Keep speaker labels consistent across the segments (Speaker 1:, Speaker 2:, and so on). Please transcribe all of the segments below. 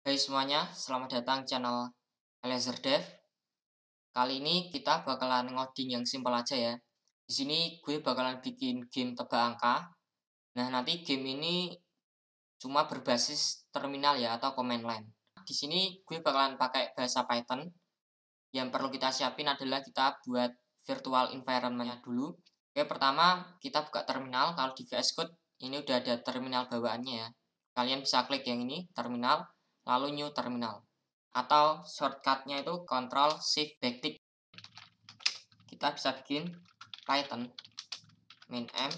Speaker 1: Hai semuanya, selamat datang channel Eliezer Dev. Kali ini kita bakalan ngoding yang simpel aja ya. Di sini gue bakalan bikin game tebak angka. Nah, nanti game ini cuma berbasis terminal ya atau command line. Di sini gue bakalan pakai bahasa Python. Yang perlu kita siapin adalah kita buat virtual environment dulu. Oke, pertama kita buka terminal. Kalau di VS Code ini udah ada terminal bawaannya ya. Kalian bisa klik yang ini, terminal, lalu new terminal. Atau shortcutnya itu Ctrl Shift Backtick. Kita bisa bikin Python min m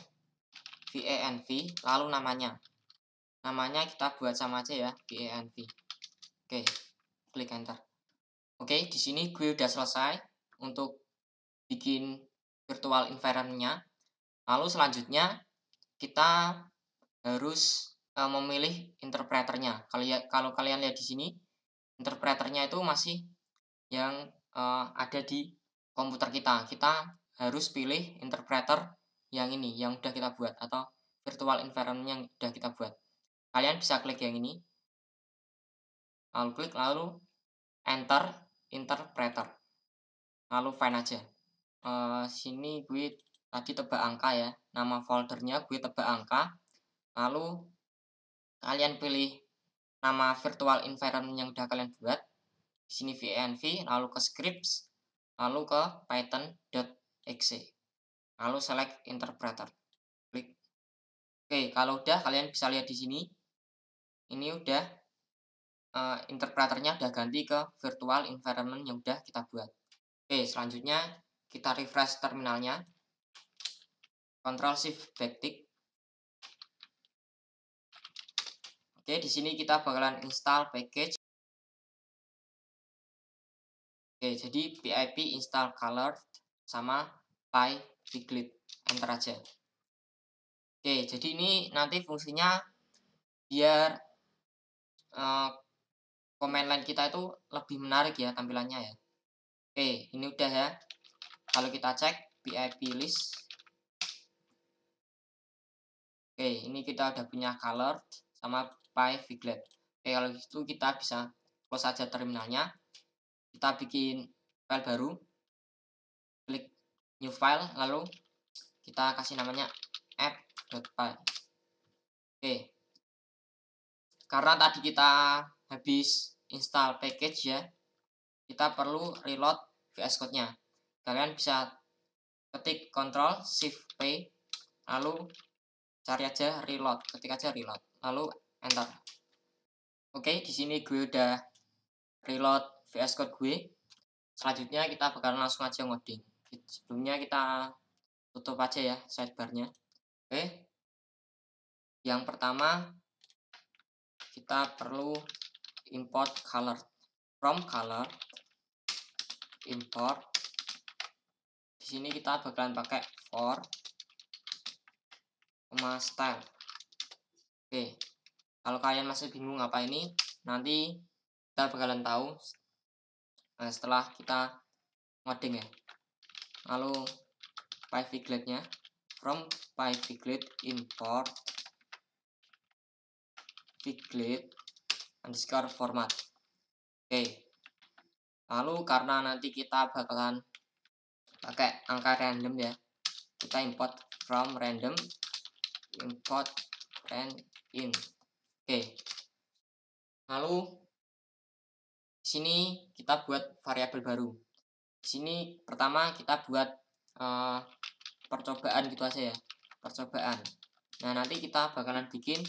Speaker 1: vanv lalu namanya kita buat sama aja ya, vanv. Oke, klik enter. Oke, di sini gue udah selesai untuk bikin virtual environment-nya. Lalu selanjutnya kita harus memilih interpreternya. Kalau kalian lihat di sini, interpreternya itu masih yang ada di komputer kita. Kita harus pilih interpreter yang ini, yang udah kita buat, atau virtual environment yang udah kita buat. Kalian bisa klik yang ini, lalu klik, lalu enter interpreter, lalu find aja. Sini gue tadi tebak angka ya, nama foldernya gue tebak angka, lalu kalian pilih nama virtual environment yang udah kalian buat. Di sini vanv, lalu ke scripts, lalu ke python.exe, lalu select interpreter, klik. Oke, kalau udah kalian bisa lihat di sini, ini udah interpreternya udah ganti ke virtual environment yang udah kita buat. Oke, selanjutnya kita refresh terminalnya, Ctrl Shift Backtick. Oke, di sini kita bakalan install package. Oke, jadi pip install colored sama pyfiglet, enter aja. Oke, jadi ini nanti fungsinya biar command line kita itu lebih menarik ya tampilannya ya. Oke, ini udah ya. Kalau kita cek pip list. Oke, ini kita udah punya colored sama pyfiglet. Oke, kalau gitu kita bisa close saja terminalnya. Kita bikin file baru. Klik new file, lalu kita kasih namanya app.py. Oke, karena tadi kita habis install package ya, kita perlu reload VS Code-nya. Kalian bisa ketik Ctrl Shift P, lalu cari aja reload, ketik aja reload, lalu enter. Oke, di sini gue udah reload VS Code gue. Selanjutnya kita bakal langsung aja ngoding. Sebelumnya kita tutup aja ya sidebarnya. Oke, yang pertama kita perlu import color. From color import. Di sini kita bakalan pakai for style. Oke, kalau kalian masih bingung apa ini, nanti kita bakalan tahu setelah kita ngoding ya. Lalu pyfiglet-nya, from pyfiglet import figlet underscore format. Oke, lalu karena nanti kita bakalan pakai angka random ya, kita import from random import in. Oke, lalu di sini kita buat variabel baru. Di sini pertama kita buat percobaan gitu aja ya, percobaan. Nah, nanti kita bakalan bikin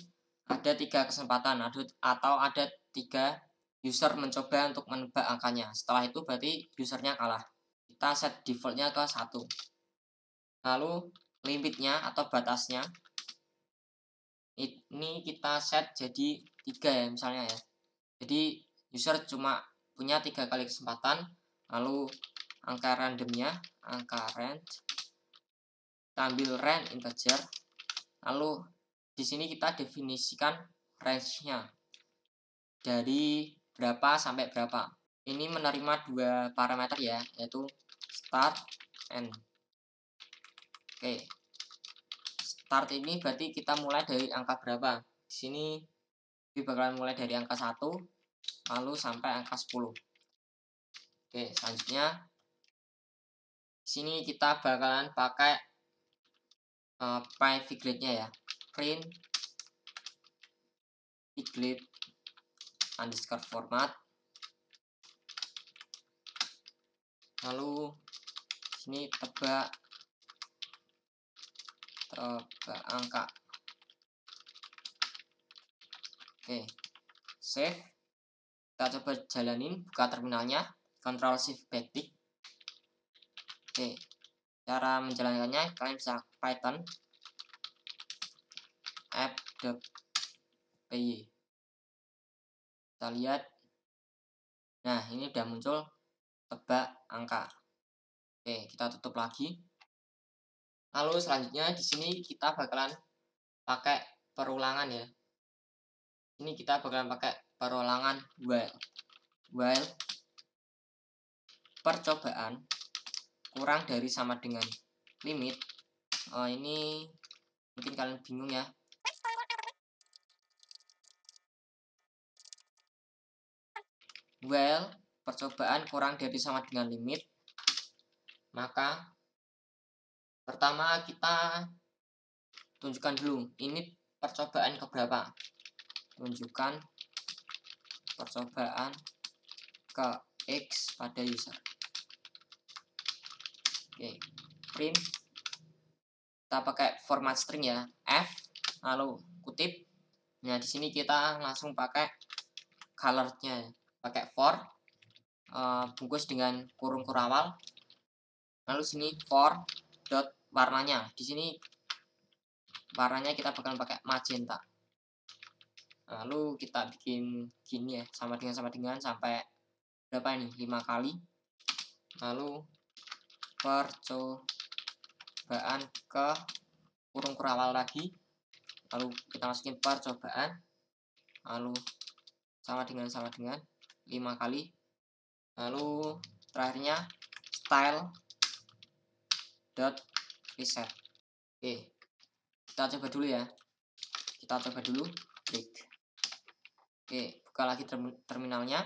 Speaker 1: ada 3 kesempatan atau ada 3 user mencoba untuk menebak angkanya. Setelah itu berarti usernya kalah. Kita set defaultnya ke 1. Lalu limitnya atau batasnya ini kita set jadi 3 ya misalnya ya. Jadi user cuma punya 3 kali kesempatan. Lalu angka randomnya, angka rand, kita ambil rand integer. Lalu di sini kita definisikan range-nya dari berapa sampai berapa. Ini menerima 2 parameter ya, yaitu start and. Oke, start ini berarti kita mulai dari angka berapa. Di sini kita bakalan mulai dari angka 1, lalu sampai angka 10. Oke, selanjutnya sini kita bakalan pakai pivot-nya ya. Print pivot underscore format. Lalu sini tebak angka. Oke, save. Kita coba jalanin, buka terminalnya, Ctrl Shift backtick. Oke, cara menjalankannya kalian bisa Python app.py. Kita lihat, nah ini udah muncul tebak angka. Oke, kita tutup lagi. Lalu selanjutnya di sini kita bakalan pakai perulangan ya. Ini kita bakalan pakai perulangan while percobaan kurang dari sama dengan limit. Ini mungkin kalian bingung ya. While percobaan kurang dari sama dengan limit, maka pertama kita tunjukkan dulu ini percobaan keberapa. Tunjukkan percobaan ke X pada user. Oke, print. Kita pakai format string ya, F lalu kutip. Nah, di sini kita langsung pakai color-nya, pakai for bungkus dengan kurung kurawal. Lalu sini for dot warnanya. Di sini warnanya kita bakal pakai magenta. Lalu kita bikin gini ya, sama dengan sampai berapa ini? 5 kali. Lalu percobaan ke kurung kurawal lagi. Lalu kita masukin percobaan. Lalu sama dengan 5 kali. Lalu terakhirnya style dot reset. Oke, kita coba dulu ya. Kita coba dulu klik. Oke, buka lagi terminalnya,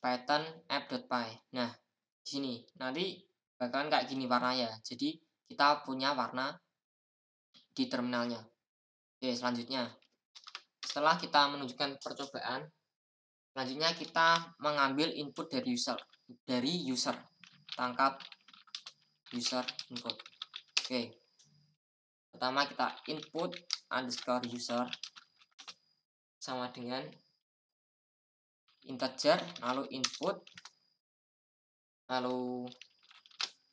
Speaker 1: Python app.py. Nah, di sini nanti bakalan kayak gini warnanya. Jadi kita punya warna di terminalnya. Oke, selanjutnya setelah kita menunjukkan percobaan, selanjutnya kita mengambil input dari user. Tangkap user input. Oke, pertama kita input underscore user sama dengan integer, lalu input, lalu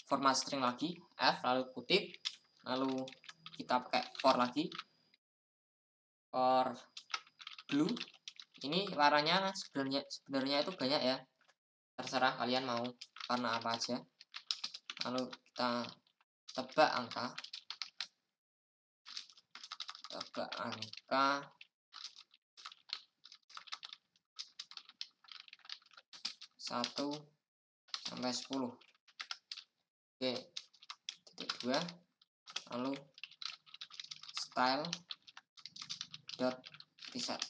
Speaker 1: format string lagi, F, lalu kutip, lalu kita pakai for lagi, for blue. Ini warnanya sebenarnya itu banyak ya, terserah kalian mau warna apa aja. Lalu kita tebak angka 1 sampai 10. Oke, titik 2. Lalu style dot reset.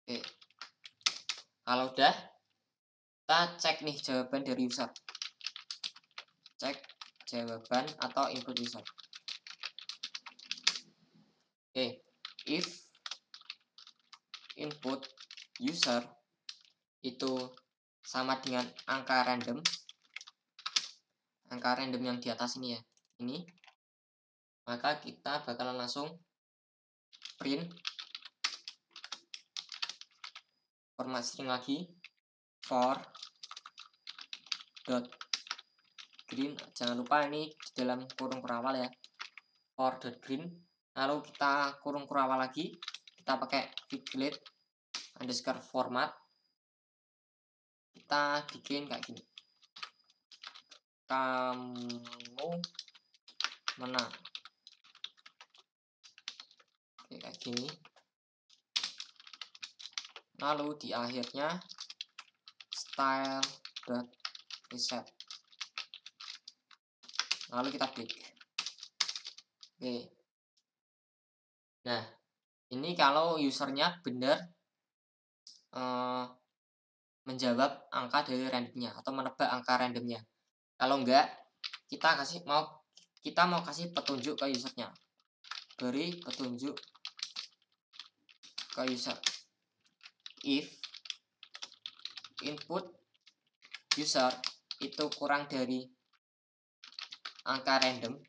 Speaker 1: Oke, kalau udah, kita cek nih jawaban dari user. Cek jawaban atau input user. Oke, if input user itu sama dengan angka random yang di atas ini ya, ini, maka kita bakalan langsung print format string lagi, for dot green. Jangan lupa ini di dalam kurung kurawal ya, for dot green. Lalu kita kurung kurawal lagi, kita pakai pivot underscore format. Kita bikin kayak gini, kamu menang. Oke, kayak gini. Lalu di akhirnya style dot reset. Lalu kita klik. Oke, nah ini kalau usernya benar menjawab angka dari randomnya atau menebak angka randomnya. Kalau enggak, kita mau kasih petunjuk ke usernya. Beri petunjuk ke user. If input user itu kurang dari angka random,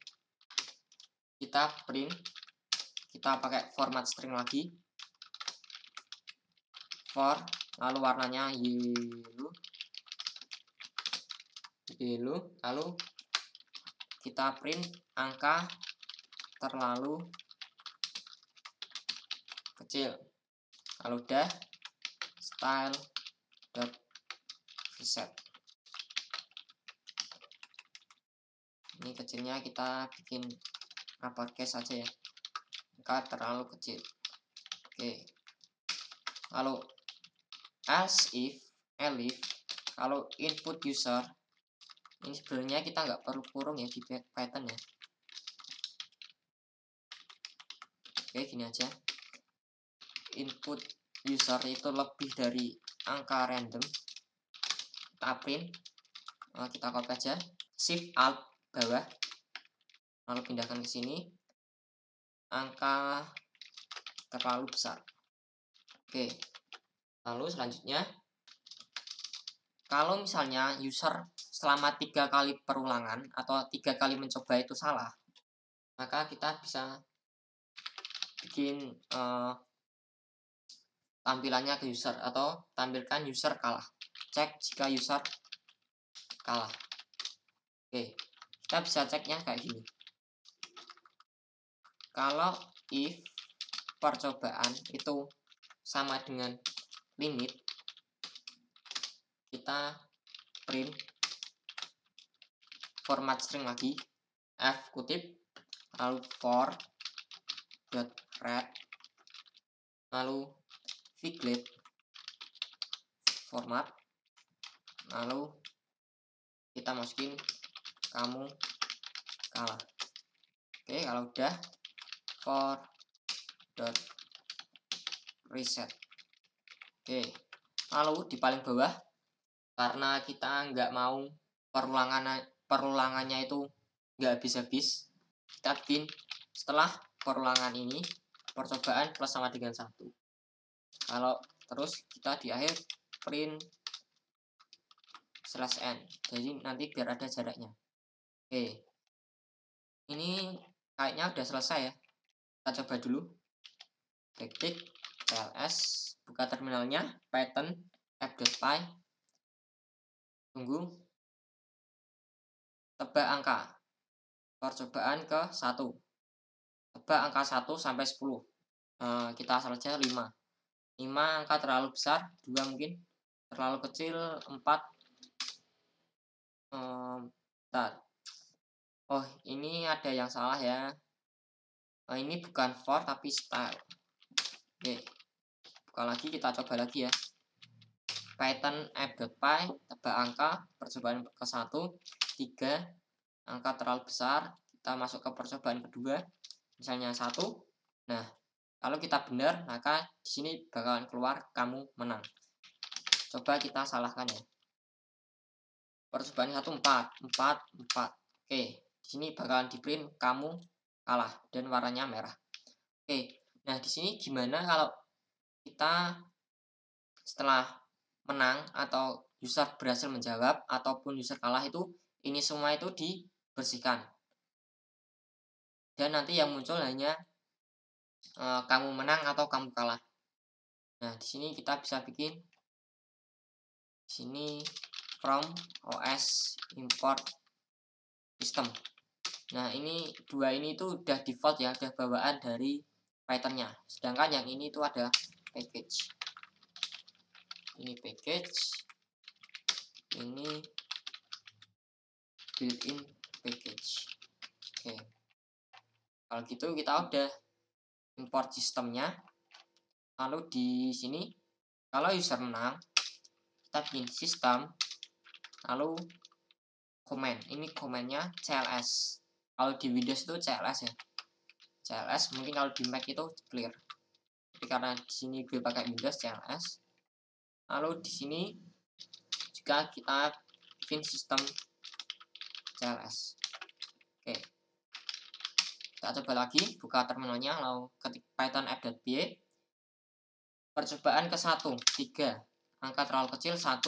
Speaker 1: kita pakai format string lagi, for, lalu warnanya yellow, lalu kita print angka terlalu kecil. Kalau udah, style.reset. Ini kecilnya kita bikin uppercase saja ya, angka terlalu kecil. Oke. Lalu else if kalau input user, ini sebenarnya kita nggak perlu kurung ya di Python ya. Oke, gini aja. Input user itu lebih dari angka random, kita print, kita copy aja, shift alt bawah, lalu pindahkan ke sini, angka terlalu besar. Oke. Lalu selanjutnya, kalau misalnya user selama 3 kali perulangan atau 3 kali mencoba itu salah, maka kita bisa bikin tampilannya ke user atau tampilkan user kalah. Cek jika user kalah. Oke, kita bisa ceknya kayak gini. Kalau if percobaan itu sama dengan limit, kita print format string lagi, f kutip, lalu for dot red, lalu viglet format, lalu kita masukin kamu kalah. Oke, kalau udah, for dot reset. Oke, lalu di paling bawah, karena kita nggak mau perulangannya itu nggak habis-habis, kita bikin setelah perulangan ini percobaan plus sama dengan 1. Kalau terus kita di akhir print /n, jadi nanti biar ada jaraknya. Oke, ini kayaknya udah selesai ya. Kita coba dulu. Backtick cls, buka terminalnya, python f.py, tunggu, tebak angka, percobaan ke 1, tebak angka 1 sampai 10. Kita asal aja 5 angka terlalu besar, 2 mungkin terlalu kecil, 4. Bentar. Oh, ini ada yang salah ya. Ini bukan for tapi style. Oke, buka lagi, kita coba lagi ya. Python f.py, tebak angka, percobaan ke 1, 3 angka terlalu besar, kita masuk ke percobaan kedua, misalnya 1. Nah, kalau kita benar, maka di sini bakalan keluar kamu menang. Coba kita salahkan ya. Percobaan 1 4. Oke, di sini bakalan di print kamu kalah dan warnanya merah. Oke, nah di sini gimana kalau kita setelah menang atau user berhasil menjawab ataupun user kalah itu, ini semua itu dibersihkan. Dan nanti yang muncul hanya kamu menang atau kamu kalah. Nah, di sini kita bisa bikin di sini from OS import system. Nah, ini dua ini itu udah default ya, udah bawaan dari Python-nya. Sedangkan yang ini itu ada package. Ini package, ini built-in package. Oke. Kalau gitu kita udah import sistemnya. Lalu di sini kalau user menang, kita bikin sistem, lalu comment. Ini komennya cls. Kalau di Windows itu cls ya. cls, mungkin kalau di Mac itu clear. Tapi karena di sini gue pakai Windows cls. Lalu di sini juga kita bikin sistem CLS. Oke, kita coba lagi, buka terminalnya, lalu ketik python app.py. Percobaan ke-1, 3. Angka terlalu kecil, 1.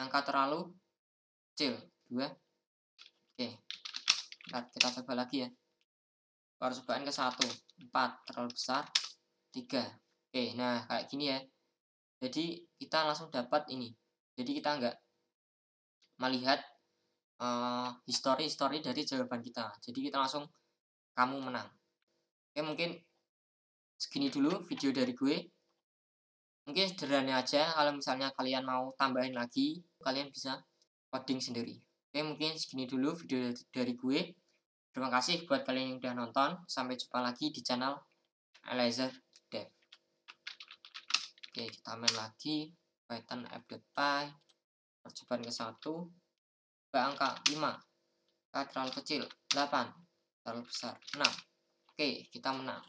Speaker 1: Angka terlalu kecil, 2. Oke, kita coba lagi ya. Percobaan ke-1, 4. Terlalu besar, 3. Oke, nah kayak gini ya. Jadi kita langsung dapat ini. Jadi kita nggak melihat histori dari jawaban kita. Jadi kita langsung kamu menang. Oke, mungkin segini dulu video dari gue. Mungkin sederhana aja. Kalau misalnya kalian mau tambahin lagi, kalian bisa coding sendiri. Oke, mungkin segini dulu video dari gue. Terima kasih buat kalian yang udah nonton. Sampai jumpa lagi di channel Eliezer Dev. Oke, kita main lagi python app.py. Percobaan ke-1, angka 5. Angka terlalu kecil, 8. Terlalu besar, 6. Oke, kita menang.